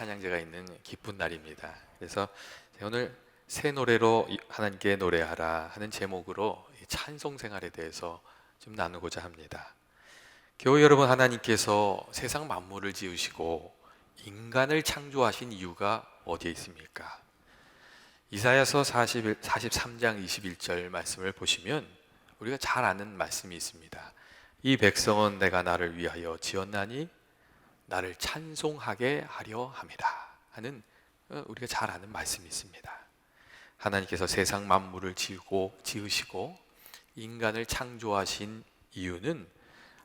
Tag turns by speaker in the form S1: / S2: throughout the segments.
S1: 찬양제가 있는 기쁜 날입니다. 그래서 오늘 새 노래로 하나님께 노래하라 하는 제목으로 찬송 생활에 대해서 좀 나누고자 합니다. 교회 여러분, 하나님께서 세상 만물을 지으시고 인간을 창조하신 이유가 어디에 있습니까? 이사야서 43장 21절 말씀을 보시면 우리가 잘 아는 말씀이 있습니다. 이 백성은 내가 나를 위하여 지었나니 나를 찬송하게 하려 함이라 하는 우리가 잘 아는 말씀이 있습니다. 하나님께서 세상 만물을 지으시고 인간을 창조하신 이유는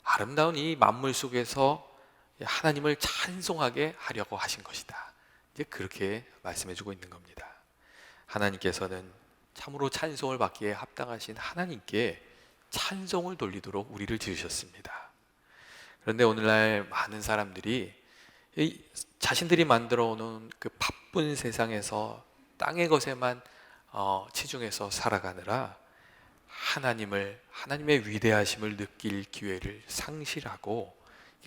S1: 아름다운 이 만물 속에서 하나님을 찬송하게 하려고 하신 것이다. 이제 그렇게 말씀해주고 있는 겁니다. 하나님께서는 참으로 찬송을 받기에 합당하신 하나님께 찬송을 돌리도록 우리를 지으셨습니다. 그런데 오늘날 많은 사람들이 자신들이 만들어 오는 그 바쁜 세상에서 땅의 것에만 치중해서 살아가느라 하나님의 위대하심을 느낄 기회를 상실하고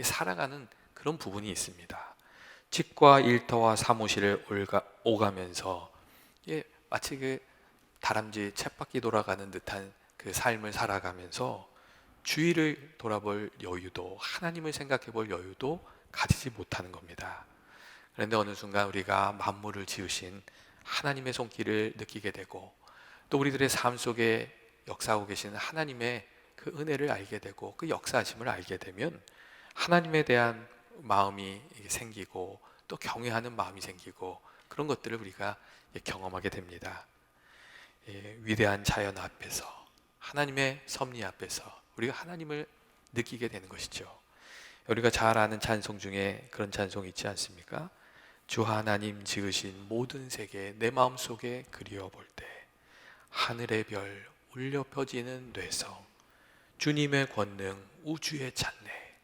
S1: 살아가는 그런 부분이 있습니다. 집과 일터와 사무실을 오가면서 마치 그 다람쥐 쳇바퀴 돌아가는 듯한 그 삶을 살아가면서 주위를 돌아볼 여유도, 하나님을 생각해 볼 여유도 가지지 못하는 겁니다. 그런데 어느 순간 우리가 만물을 지으신 하나님의 손길을 느끼게 되고 또 우리들의 삶 속에 역사하고 계시는 하나님의 그 은혜를 알게 되고 그 역사하심을 알게 되면 하나님에 대한 마음이 생기고 또 경외하는 마음이 생기고 그런 것들을 우리가 경험하게 됩니다. 위대한 자연 앞에서, 하나님의 섭리 앞에서 우리가 하나님을 느끼게 되는 것이죠. 우리가 잘 아는 찬송 중에 그런 찬송이 있지 않습니까? 주 하나님 지으신 모든 세계 내 마음속에 그리워 볼 때 하늘의 별 울려 펴지는 뇌성 주님의 권능 우주에 찾네.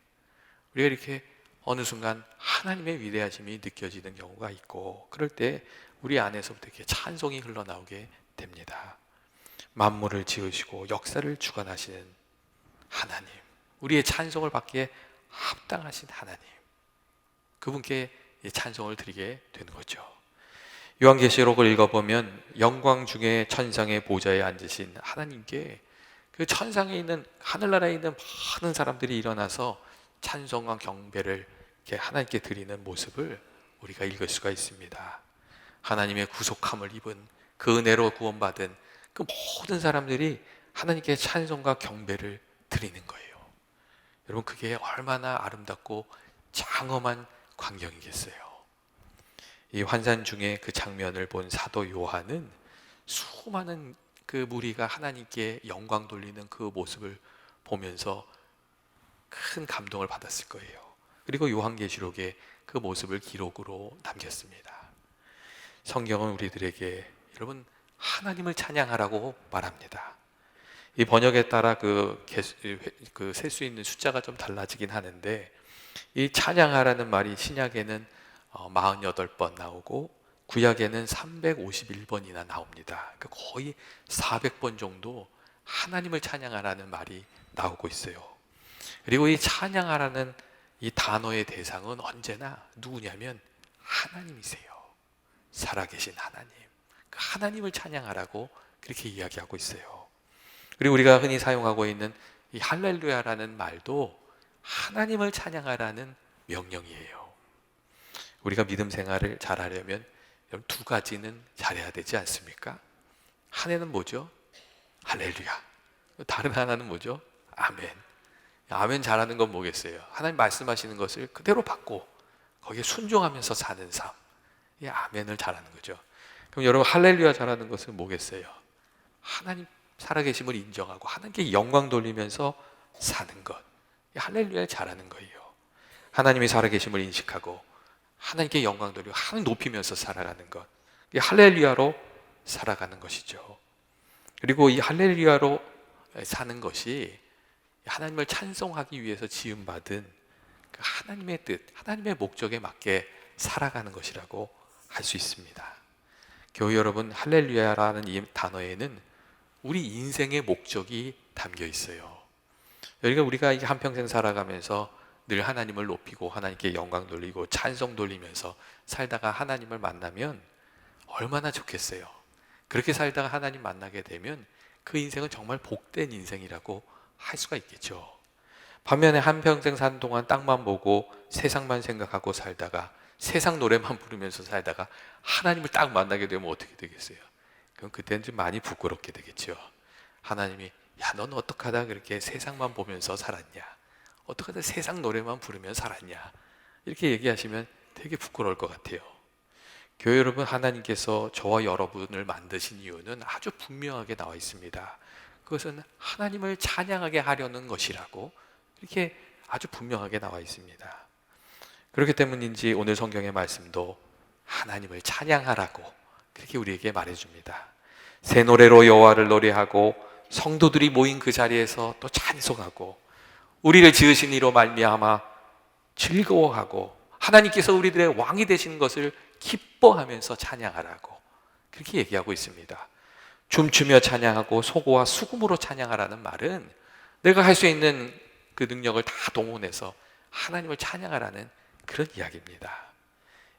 S1: 우리가 이렇게 어느 순간 하나님의 위대하심이 느껴지는 경우가 있고 그럴 때 우리 안에서부터 이렇게 찬송이 흘러나오게 됩니다. 만물을 지으시고 역사를 주관하시는 하나님, 우리의 찬송을 받기에 합당하신 하나님, 그분께 찬송을 드리게 되는 거죠. 요한계시록을 읽어보면 영광 중에 천상의 보좌에 앉으신 하나님께 그 천상에 있는 하늘나라에 있는 많은 사람들이 일어나서 찬송과 경배를 이렇게 하나님께 드리는 모습을 우리가 읽을 수가 있습니다. 하나님의 구속함을 입은 그 은혜로 구원받은 그 모든 사람들이 하나님께 찬송과 경배를 드리는 거예요. 여러분, 그게 얼마나 아름답고 장엄한 광경이겠어요. 이 환산 중에 그 장면을 본 사도 요한은 수많은 그 무리가 하나님께 영광 돌리는 그 모습을 보면서 큰 감동을 받았을 거예요. 그리고 요한계시록에 그 모습을 기록으로 남겼습니다. 성경은 우리들에게 여러분 하나님을 찬양하라고 말합니다. 이 번역에 따라 셀 수 있는 숫자가 좀 달라지긴 하는데 이 찬양하라는 말이 신약에는 48번 나오고 구약에는 351번이나 나옵니다. 그러니까 거의 400번 정도 하나님을 찬양하라는 말이 나오고 있어요. 그리고 이 찬양하라는 이 단어의 대상은 언제나 누구냐면 하나님이세요. 살아계신 하나님, 그 하나님을 찬양하라고 그렇게 이야기하고 있어요. 그리고 우리가 흔히 사용하고 있는 이 할렐루야라는 말도 하나님을 찬양하라는 명령이에요. 우리가 믿음 생활을 잘하려면 두 가지는 잘해야 되지 않습니까? 하나는 뭐죠? 할렐루야. 다른 하나는 뭐죠? 아멘. 아멘 잘하는 건 뭐겠어요? 하나님 말씀하시는 것을 그대로 받고 거기에 순종하면서 사는 삶. 이 아멘을 잘하는 거죠. 그럼 여러분 할렐루야 잘하는 것은 뭐겠어요? 하나님 살아계심을 인정하고 하나님께 영광 돌리면서 사는 것. 이 할렐루야 잘하는 거예요. 하나님이 살아계심을 인식하고 하나님께 영광 돌리고 하나님 높이면서 살아가는 것. 이 할렐루야로 살아가는 것이죠. 그리고 이 할렐루야로 사는 것이 하나님을 찬송하기 위해서 지음받은 그 하나님의 뜻, 하나님의 목적에 맞게 살아가는 것이라고 할 수 있습니다. 교회 여러분, 할렐루야라는 이 단어에는 우리 인생의 목적이 담겨 있어요. 그러니까 우리가 한평생 살아가면서 늘 하나님을 높이고 하나님께 영광 돌리고 찬송 돌리면서 살다가 하나님을 만나면 얼마나 좋겠어요. 그렇게 살다가 하나님 만나게 되면 그 인생은 정말 복된 인생이라고 할 수가 있겠죠. 반면에 한평생 사는 동안 땅만 보고 세상만 생각하고 살다가 세상 노래만 부르면서 살다가 하나님을 딱 만나게 되면 어떻게 되겠어요? 그럼 그때는 좀 많이 부끄럽게 되겠죠. 하나님이 야, 넌 어떡하다 그렇게 세상만 보면서 살았냐? 어떡하다 세상 노래만 부르면서 살았냐? 이렇게 얘기하시면 되게 부끄러울 것 같아요. 교회 여러분, 하나님께서 저와 여러분을 만드신 이유는 아주 분명하게 나와 있습니다. 그것은 하나님을 찬양하게 하려는 것이라고 이렇게 아주 분명하게 나와 있습니다. 그렇기 때문인지 오늘 성경의 말씀도 하나님을 찬양하라고 그렇게 우리에게 말해줍니다. 새 노래로 여호와를 노래하고 성도들이 모인 그 자리에서 또 찬송하고 우리를 지으신 이로 말미암아 즐거워하고 하나님께서 우리들의 왕이 되시는 것을 기뻐하면서 찬양하라고 그렇게 얘기하고 있습니다. 춤추며 찬양하고 소고와 수금으로 찬양하라는 말은 내가 할 수 있는 그 능력을 다 동원해서 하나님을 찬양하라는 그런 이야기입니다.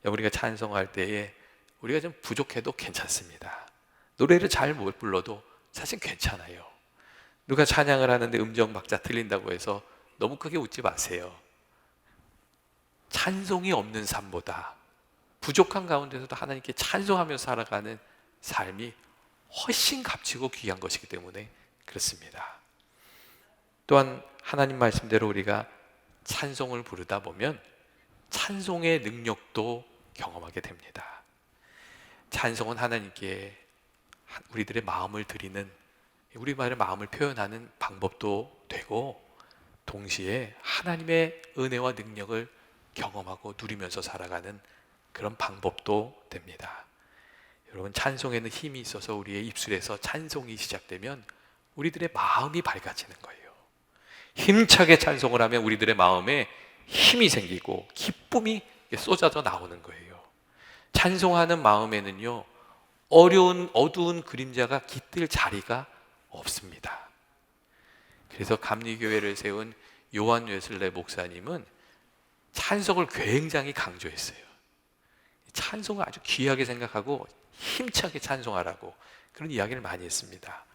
S1: 우리가 찬송할 때에 우리가 좀 부족해도 괜찮습니다. 노래를 잘 못 불러도 사실 괜찮아요. 누가 찬양을 하는데 음정 박자 틀린다고 해서 너무 크게 웃지 마세요. 찬송이 없는 삶보다 부족한 가운데서도 하나님께 찬송하며 살아가는 삶이 훨씬 값지고 귀한 것이기 때문에 그렇습니다. 또한 하나님 말씀대로 우리가 찬송을 부르다 보면 찬송의 능력도 경험하게 됩니다. 찬송은 하나님께 우리들의 마음을 드리는, 우리말의 마음을 표현하는 방법도 되고 동시에 하나님의 은혜와 능력을 경험하고 누리면서 살아가는 그런 방법도 됩니다. 여러분, 찬송에는 힘이 있어서 우리의 입술에서 찬송이 시작되면 우리들의 마음이 밝아지는 거예요. 힘차게 찬송을 하면 우리들의 마음에 힘이 생기고 기쁨이 쏟아져 나오는 거예요. 찬송하는 마음에는요, 어두운 그림자가 깃들 자리가 없습니다. 그래서 감리교회를 세운 요한 웨슬레 목사님은 찬송을 굉장히 강조했어요. 찬송을 아주 귀하게 생각하고 힘차게 찬송하라고 그런 이야기를 많이 했습니다.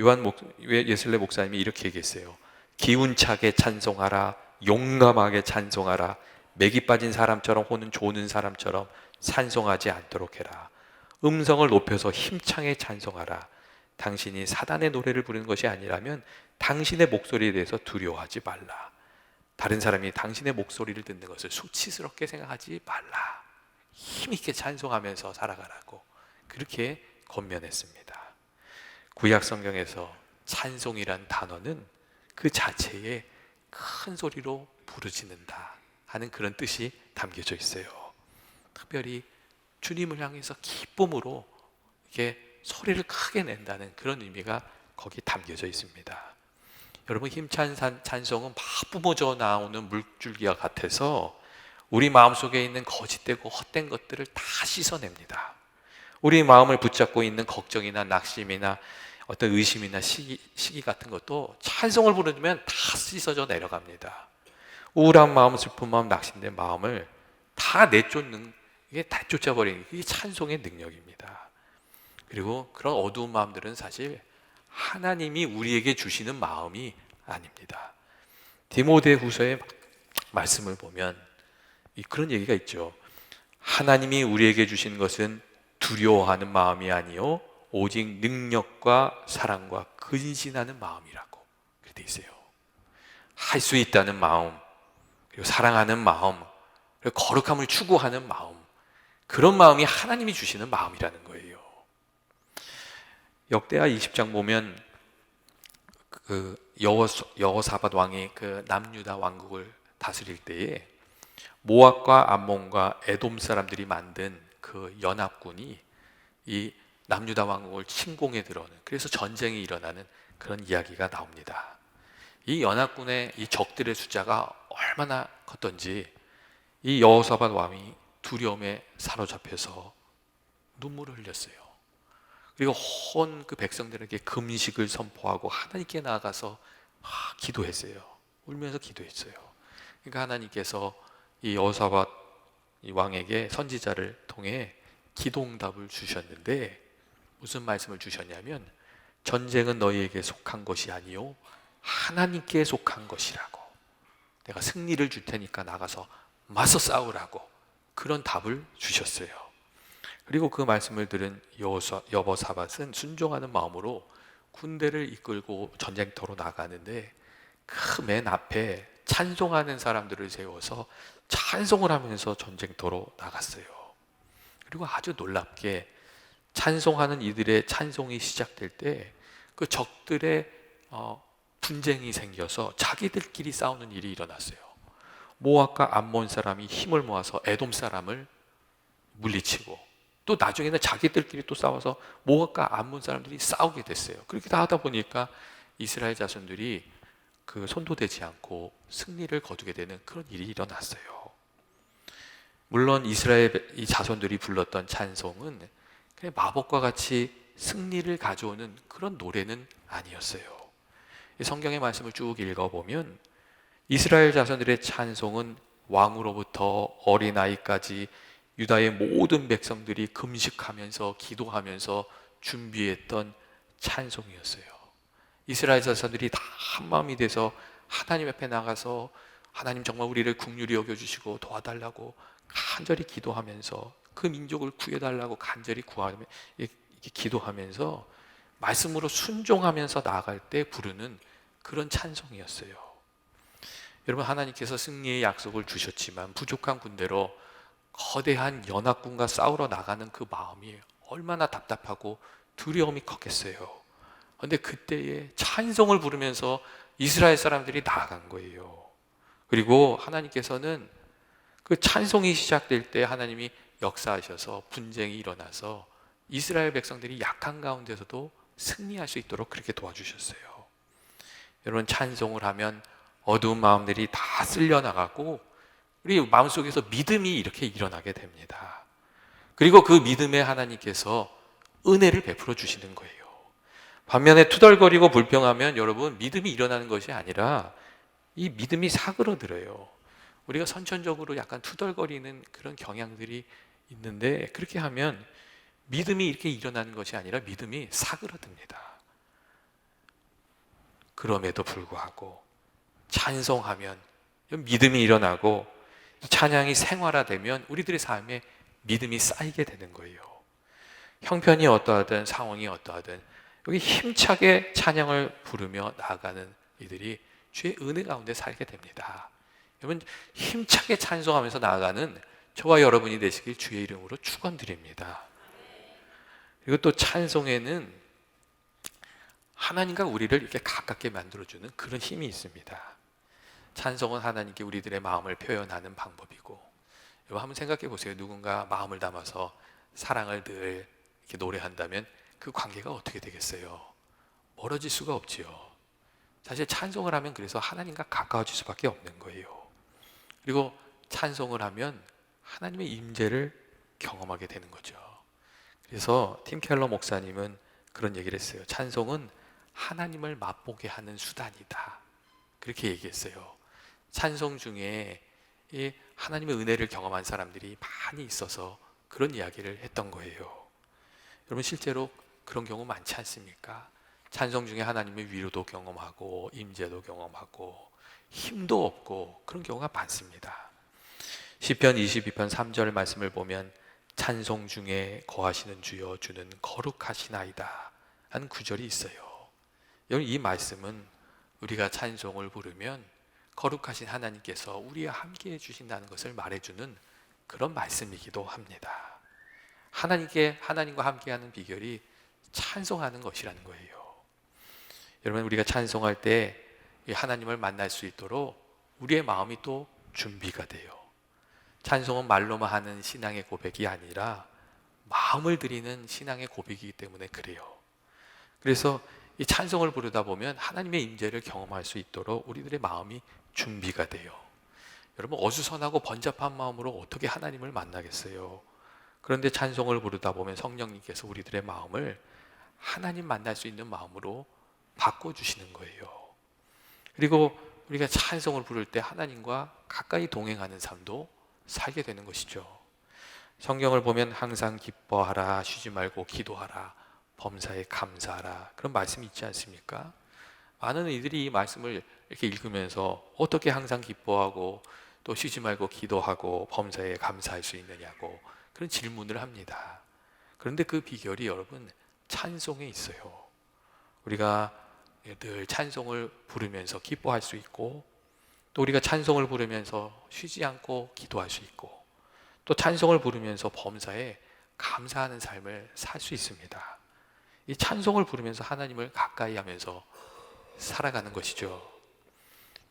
S1: 요한 웨슬레 목사님이 이렇게 얘기했어요. 기운차게 찬송하라, 용감하게 찬송하라, 맥이 빠진 사람처럼 혹은 조는 사람처럼 찬송하지 않도록 해라. 음성을 높여서 힘차게 찬송하라. 당신이 사단의 노래를 부르는 것이 아니라면 당신의 목소리에 대해서 두려워하지 말라. 다른 사람이 당신의 목소리를 듣는 것을 수치스럽게 생각하지 말라. 힘있게 찬송하면서 살아가라고 그렇게 권면했습니다. 구약 성경에서 찬송이란 단어는 그 자체에 큰 소리로 부르짖는다 하는 그런 뜻이 담겨져 있어요. 특별히 주님을 향해서 기쁨으로 이렇게 소리를 크게 낸다는 그런 의미가 거기 담겨져 있습니다. 여러분, 힘찬 찬송은 막 뿜어져 나오는 물줄기와 같아서 우리 마음속에 있는 거짓되고 헛된 것들을 다 씻어냅니다. 우리 마음을 붙잡고 있는 걱정이나 낙심이나 어떤 의심이나 시기 같은 것도 찬송을 부르면 다 씻어져 내려갑니다. 우울한 마음, 슬픈 마음, 낙심된 마음을 다 내쫓는, 이게 다 쫓아버리는 게 찬송의 능력입니다. 그리고 그런 어두운 마음들은 사실 하나님이 우리에게 주시는 마음이 아닙니다. 디모데후서의 말씀을 보면 그런 얘기가 있죠. 하나님이 우리에게 주신 것은 두려워하는 마음이 아니요 오직 능력과 사랑과 근신하는 마음이라고 그렇게 돼 있어요. 할 수 있다는 마음, 그리고 사랑하는 마음, 그리고 거룩함을 추구하는 마음, 그런 마음이 하나님이 주시는 마음이라는 거예요. 역대하 20장 보면 그 여호사밧 왕이 그 남유다 왕국을 다스릴 때에 모압과 암몬과 에돔 사람들이 만든 그 연합군이 이 남유다 왕국을 침공해 들어오는, 그래서 전쟁이 일어나는 그런 이야기가 나옵니다. 이 연합군의 이 적들의 숫자가 얼마나 컸던지 이 여호사밧 왕이 두려움에 사로잡혀서 눈물을 흘렸어요. 그리고 온 그 백성들에게 금식을 선포하고 하나님께 나아가서 기도했어요. 울면서 기도했어요. 그러니까 하나님께서 이 여호사밧 이 왕에게 선지자를 통해 기도응답을 주셨는데 무슨 말씀을 주셨냐면 전쟁은 너희에게 속한 것이 아니요 하나님께 속한 것이라고, 내가 승리를 줄 테니까 나가서 맞서 싸우라고 그런 답을 주셨어요. 그리고 그 말씀을 들은 여호사밧은 순종하는 마음으로 군대를 이끌고 전쟁터로 나가는데 그 맨 앞에 찬송하는 사람들을 세워서 찬송을 하면서 전쟁터로 나갔어요. 그리고 아주 놀랍게 찬송하는 이들의 찬송이 시작될 때 그 적들의 분쟁이 생겨서 자기들끼리 싸우는 일이 일어났어요. 모압과 암몬 사람이 힘을 모아서 에돔 사람을 물리치고 또 나중에는 자기들끼리 또 싸워서 모압과 암몬 사람들이 싸우게 됐어요. 그렇게 다 하다 보니까 이스라엘 자손들이 그 손도대지 않고 승리를 거두게 되는 그런 일이 일어났어요. 물론 이스라엘 이 자손들이 불렀던 찬송은 그냥 마법과 같이 승리를 가져오는 그런 노래는 아니었어요. 성경의 말씀을 쭉 읽어보면 이스라엘 자손들의 찬송은 왕으로부터 어린아이까지 유다의 모든 백성들이 금식하면서 기도하면서 준비했던 찬송이었어요. 이스라엘 자손들이 다 한마음이 돼서 하나님 앞에 나가서 하나님 정말 우리를 긍휼히 여겨주시고 도와달라고 간절히 기도하면서 그 민족을 구해달라고 간절히 구하며 기도하면서 말씀으로 순종하면서 나아갈 때 부르는 그런 찬송이었어요. 여러분, 하나님께서 승리의 약속을 주셨지만 부족한 군대로 거대한 연합군과 싸우러 나가는 그 마음이 얼마나 답답하고 두려움이 컸겠어요. 그런데 그때에 찬송을 부르면서 이스라엘 사람들이 나아간 거예요. 그리고 하나님께서는 그 찬송이 시작될 때 하나님이 역사하셔서 분쟁이 일어나서 이스라엘 백성들이 약한 가운데서도 승리할 수 있도록 그렇게 도와주셨어요. 여러분, 찬송을 하면 어두운 마음들이 다 쓸려나가고 우리 마음속에서 믿음이 이렇게 일어나게 됩니다. 그리고 그 믿음에 하나님께서 은혜를 베풀어 주시는 거예요. 반면에 투덜거리고 불평하면 여러분, 믿음이 일어나는 것이 아니라 이 믿음이 사그러들어요. 우리가 선천적으로 약간 투덜거리는 그런 경향들이 있는데 그렇게 하면 믿음이 이렇게 일어나는 것이 아니라 믿음이 사그러듭니다. 그럼에도 불구하고 찬송하면 믿음이 일어나고 찬양이 생활화되면 우리들의 삶에 믿음이 쌓이게 되는 거예요. 형편이 어떠하든 상황이 어떠하든 여기 힘차게 찬양을 부르며 나아가는 이들이 주의 은혜 가운데 살게 됩니다. 여러분, 힘차게 찬송하면서 나아가는 저와 여러분이 되시길 주의 이름으로 축원드립니다. 그리고 또 찬송에는 하나님과 우리를 이렇게 가깝게 만들어주는 그런 힘이 있습니다. 찬송은 하나님께 우리들의 마음을 표현하는 방법이고, 여러분 한번 생각해 보세요. 누군가 마음을 담아서 사랑을 늘 이렇게 노래한다면 그 관계가 어떻게 되겠어요? 멀어질 수가 없지요. 사실 찬송을 하면 그래서 하나님과 가까워질 수밖에 없는 거예요. 그리고 찬송을 하면 하나님의 임재를 경험하게 되는 거죠. 그래서 팀 켈러 목사님은 그런 얘기를 했어요. 찬송은 하나님을 맛보게 하는 수단이다, 그렇게 얘기했어요. 찬송 중에 이 하나님의 은혜를 경험한 사람들이 많이 있어서 그런 이야기를 했던 거예요. 여러분, 실제로 그런 경우 많지 않습니까? 찬송 중에 하나님의 위로도 경험하고 임재도 경험하고 힘도 없고 그런 경우가 많습니다. 시편 22편 3절 말씀을 보면 찬송 중에 거하시는 주여 주는 거룩하시나이다 하는 구절이 있어요. 여러분, 이 말씀은 우리가 찬송을 부르면 거룩하신 하나님께서 우리와 함께 해주신다는 것을 말해주는 그런 말씀이기도 합니다. 하나님과 함께하는 비결이 찬송하는 것이라는 거예요. 여러분, 우리가 찬송할 때 하나님을 만날 수 있도록 우리의 마음이 또 준비가 돼요. 찬송은 말로만 하는 신앙의 고백이 아니라 마음을 드리는 신앙의 고백이기 때문에 그래요. 그래서 이 찬송을 부르다 보면 하나님의 임재를 경험할 수 있도록 우리들의 마음이 준비가 돼요. 여러분, 어수선하고 번잡한 마음으로 어떻게 하나님을 만나겠어요? 그런데 찬송을 부르다 보면 성령님께서 우리들의 마음을 하나님 만날 수 있는 마음으로 바꿔주시는 거예요. 그리고 우리가 찬송을 부를 때 하나님과 가까이 동행하는 삶도 살게 되는 것이죠. 성경을 보면 항상 기뻐하라, 쉬지 말고 기도하라, 범사에 감사하라, 그런 말씀이 있지 않습니까? 많은 이들이 이 말씀을 이렇게 읽으면서 어떻게 항상 기뻐하고 또 쉬지 말고 기도하고 범사에 감사할 수 있느냐고 그런 질문을 합니다. 그런데 그 비결이 여러분 찬송에 있어요. 우리가 늘 찬송을 부르면서 기뻐할 수 있고, 또 우리가 찬송을 부르면서 쉬지 않고 기도할 수 있고, 또 찬송을 부르면서 범사에 감사하는 삶을 살 수 있습니다. 이 찬송을 부르면서 하나님을 가까이 하면서 살아가는 것이죠.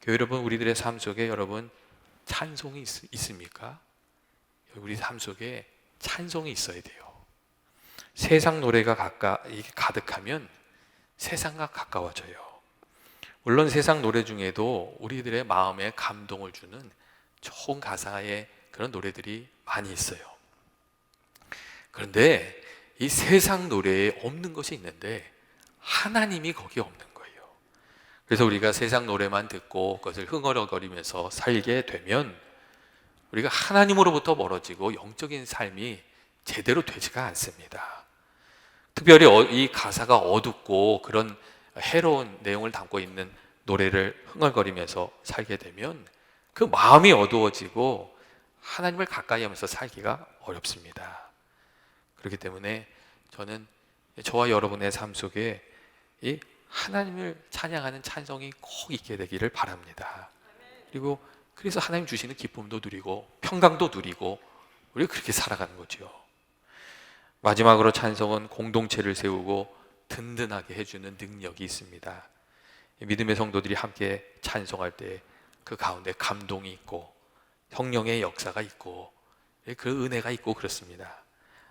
S1: 교회 여러분, 우리들의 삶 속에 여러분 찬송이 있습니까? 우리 삶 속에 찬송이 있어야 돼요. 세상 노래가 가득하면 세상과 가까워져요. 물론 세상 노래 중에도 우리들의 마음에 감동을 주는 좋은 가사의 그런 노래들이 많이 있어요. 그런데 이 세상 노래에 없는 것이 있는데 하나님이 거기에 없는 거예요. 그래서 우리가 세상 노래만 듣고 그것을 흥얼거리면서 살게 되면 우리가 하나님으로부터 멀어지고 영적인 삶이 제대로 되지가 않습니다. 특별히 이 가사가 어둡고 그런 해로운 내용을 담고 있는 노래를 흥얼거리면서 살게 되면 그 마음이 어두워지고 하나님을 가까이 하면서 살기가 어렵습니다. 그렇기 때문에 저는 저와 여러분의 삶 속에 이 하나님을 찬양하는 찬송이 꼭 있게 되기를 바랍니다. 그리고 그래서 하나님 주시는 기쁨도 누리고 평강도 누리고 우리가 그렇게 살아가는 거죠. 마지막으로 찬송은 공동체를 세우고 든든하게 해주는 능력이 있습니다. 믿음의 성도들이 함께 찬송할 때 그 가운데 감동이 있고 성령의 역사가 있고 그 은혜가 있고 그렇습니다.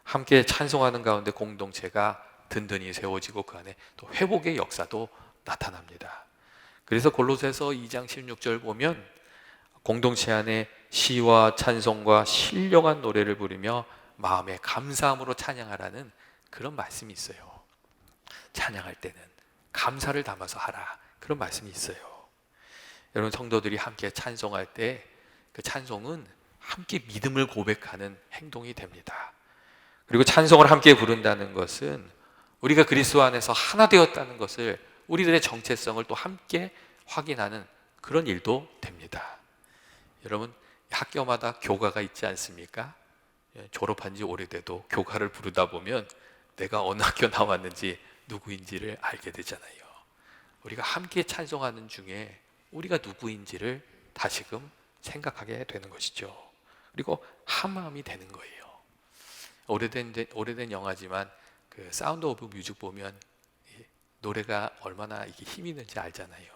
S1: 함께 찬송하는 가운데 공동체가 든든히 세워지고 그 안에 또 회복의 역사도 나타납니다. 그래서 골로새서 2장 16절 보면 공동체 안에 시와 찬송과 신령한 노래를 부르며 마음에 감사함으로 찬양하라는 그런 말씀이 있어요. 찬양할 때는 감사를 담아서 하라, 그런 말씀이 있어요. 여러분, 성도들이 함께 찬송할 때 그 찬송은 함께 믿음을 고백하는 행동이 됩니다. 그리고 찬송을 함께 부른다는 것은 우리가 그리스도 안에서 하나 되었다는 것을, 우리들의 정체성을 또 함께 확인하는 그런 일도 됩니다. 여러분, 학교마다 교가가 있지 않습니까? 졸업한 지 오래돼도 교가를 부르다 보면 내가 어느 학교 나왔는지 누구인지를 알게 되잖아요. 우리가 함께 찬송하는 중에 우리가 누구인지를 다시금 생각하게 되는 것이죠. 그리고 한 마음이 되는 거예요. 오래된 영화지만 그 사운드 오브 뮤직 보면 노래가 얼마나 이게 힘이 있는지 알잖아요.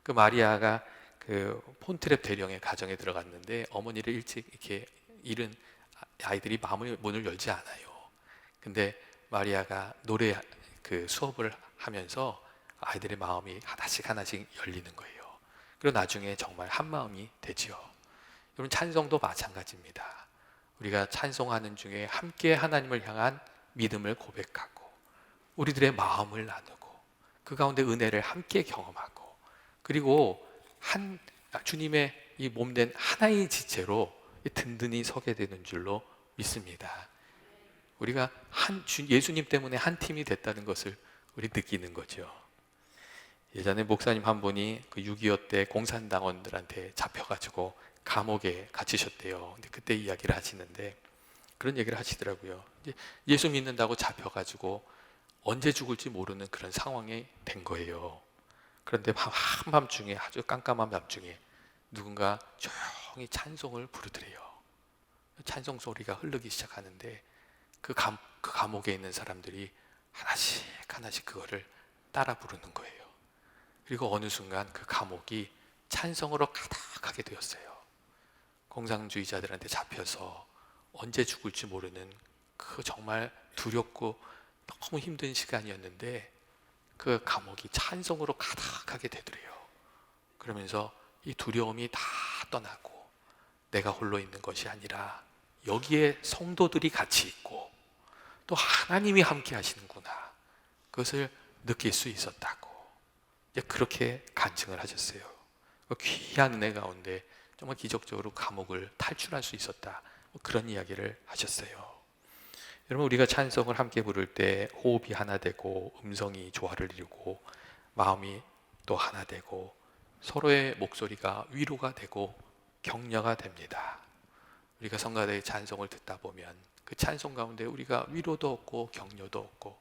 S1: 그 마리아가 그 폰트랩 대령의 가정에 들어갔는데 어머니를 일찍 이렇게 잃은 아이들이 문을 열지 않아요. 근데 마리아가 노래 그 수업을 하면서 아이들의 마음이 하나씩 열리는 거예요. 그리고 나중에 정말 한 마음이 되지요. 여러분, 찬송도 마찬가지입니다. 우리가 찬송하는 중에 함께 하나님을 향한 믿음을 고백하고 우리들의 마음을 나누고 그 가운데 은혜를 함께 경험하고 그리고 주님의 이 몸된 하나의 지체로 든든히 서게 되는 줄로 믿습니다. 우리가 예수님 때문에 한 팀이 됐다는 것을 우리 느끼는 거죠. 예전에 목사님 한 분이 그 6.25 때 공산당원들한테 잡혀가지고 감옥에 갇히셨대요. 근데 그때 이야기를 하시는데 그런 얘기를 하시더라고요. 예수 믿는다고 잡혀가지고 언제 죽을지 모르는 그런 상황이 된 거예요. 그런데 한밤중에, 아주 깜깜한 밤중에 누군가 조용히 찬송을 부르더래요. 찬송 소리가 흐르기 시작하는데 그 감옥에 있는 사람들이 하나씩 그거를 따라 부르는 거예요. 그리고 어느 순간 그 감옥이 찬송으로 가득하게 되었어요. 공산주의자들한테 잡혀서 언제 죽을지 모르는 그 정말 두렵고 너무 힘든 시간이었는데 그 감옥이 찬송으로 가득하게 되더래요. 그러면서 이 두려움이 다 떠나고 내가 홀로 있는 것이 아니라 여기에 성도들이 같이 있고 또 하나님이 함께 하시는구나, 그것을 느낄 수 있었다고 이제 그렇게 간증을 하셨어요. 그 귀한 은혜 가운데 정말 기적적으로 감옥을 탈출할 수 있었다. 그런 이야기를 하셨어요. 여러분, 우리가 찬송을 함께 부를 때 호흡이 하나 되고 음성이 조화를 이루고 마음이 또 하나 되고 서로의 목소리가 위로가 되고 격려가 됩니다. 우리가 성가대의 찬송을 듣다 보면 그 찬송 가운데 우리가 위로도 얻고 격려도 얻고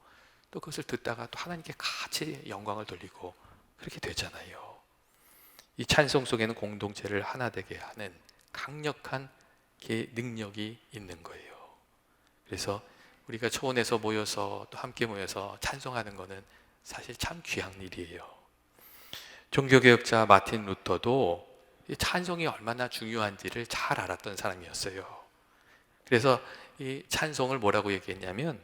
S1: 또 그것을 듣다가 또 하나님께 같이 영광을 돌리고 그렇게 되잖아요. 이 찬송 속에는 공동체를 하나 되게 하는 강력한 능력이 있는 거예요. 그래서 우리가 초원에서 모여서 또 함께 모여서 찬송하는 것은 사실 참 귀한 일이에요. 종교개혁자 마틴 루터도 이 찬송이 얼마나 중요한지를 잘 알았던 사람이었어요. 그래서 이 찬송을 뭐라고 얘기했냐면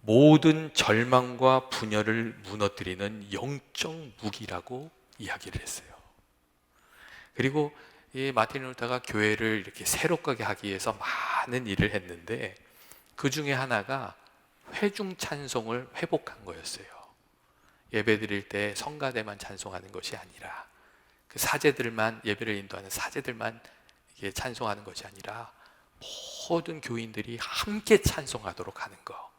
S1: 모든 절망과 분열을 무너뜨리는 영적 무기라고 이야기를 했어요. 그리고 이 마틴 루터가 교회를 이렇게 새롭게 하기 위해서 많은 일을 했는데 그 중에 하나가 회중 찬송을 회복한 거였어요. 예배 드릴 때 성가대만 찬송하는 것이 아니라 그 사제들만, 예배를 인도하는 사제들만 이게 찬송하는 것이 아니라 모든 교인들이 함께 찬송하도록 하는 거.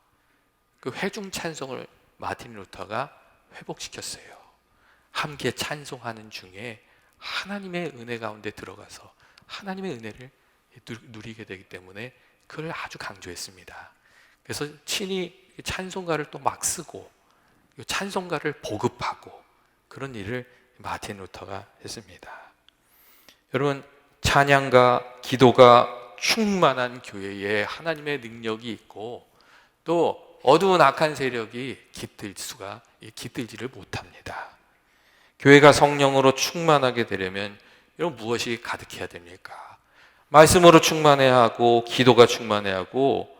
S1: 그 회중 찬송을 마틴 루터가 회복시켰어요. 함께 찬송하는 중에 하나님의 은혜 가운데 들어가서 하나님의 은혜를 누리게 되기 때문에 그걸 아주 강조했습니다. 그래서 친히 찬송가를 또 막 쓰고 찬송가를 보급하고 그런 일을 마틴 루터가 했습니다. 여러분, 찬양과 기도가 충만한 교회에 하나님의 능력이 있고 또 어두운 악한 세력이 깃들지를 못합니다. 교회가 성령으로 충만하게 되려면 여러분 무엇이 가득해야 됩니까? 말씀으로 충만해야 하고 기도가 충만해야 하고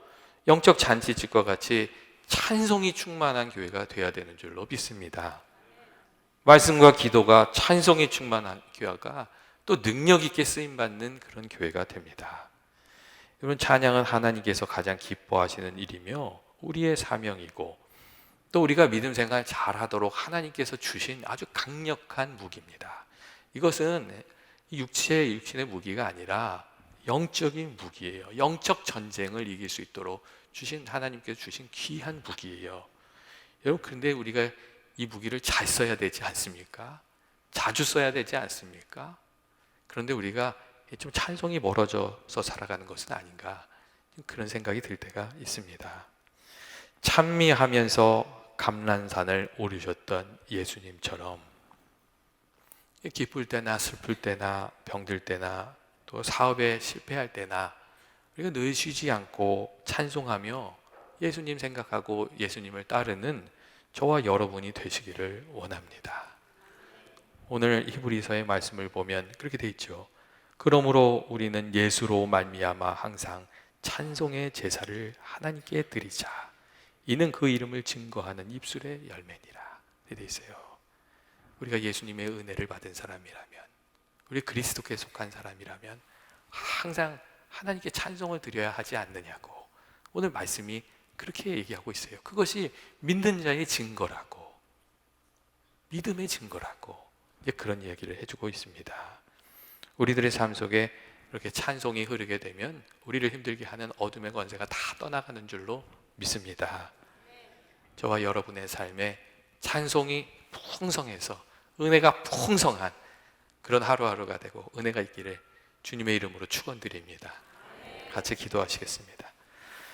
S1: 영적 잔치집과 같이 찬송이 충만한 교회가 되어야 되는 줄로 믿습니다. 말씀과 기도가 찬송이 충만한 교회가 또 능력 있게 쓰임받는 그런 교회가 됩니다. 여러분, 찬양은 하나님께서 가장 기뻐하시는 일이며 우리의 사명이고 또 우리가 믿음 생활 잘하도록 하나님께서 주신 아주 강력한 무기입니다. 이것은 육신의 무기가 아니라 영적인 무기예요. 영적 전쟁을 이길 수 있도록 하나님께서 주신 귀한 무기예요. 여러분, 그런데 우리가 이 무기를 잘 써야 되지 않습니까? 자주 써야 되지 않습니까? 그런데 우리가 좀 찬송이 멀어져서 살아가는 것은 아닌가, 그런 생각이 들 때가 있습니다. 찬미하면서 감난산을 오르셨던 예수님처럼 기쁠 때나 슬플 때나 병들 때나 또 사업에 실패할 때나 우리가 늘 쉬지 않고 찬송하며 예수님 생각하고 예수님을 따르는 저와 여러분이 되시기를 원합니다. 오늘 히브리서의 말씀을 보면 그렇게 돼 있죠. 그러므로 우리는 예수로 말미암아 항상 찬송의 제사를 하나님께 드리자. 이는 그 이름을 증거하는 입술의 열매니라. 돼 있어요. 우리가 예수님의 은혜를 받은 사람이라면, 우리 그리스도께 속한 사람이라면 항상 하나님께 찬송을 드려야 하지 않느냐고 오늘 말씀이 그렇게 얘기하고 있어요. 그것이 믿는 자의 증거라고, 믿음의 증거라고 그런 이야기를 해주고 있습니다. 우리들의 삶 속에 이렇게 찬송이 흐르게 되면 우리를 힘들게 하는 어둠의 권세가 다 떠나가는 줄로 믿습니다. 저와 여러분의 삶에 찬송이 풍성해서 은혜가 풍성한 그런 하루하루가 되고 은혜가 있기를 주님의 이름으로 축원드립니다. 같이 기도하시겠습니다.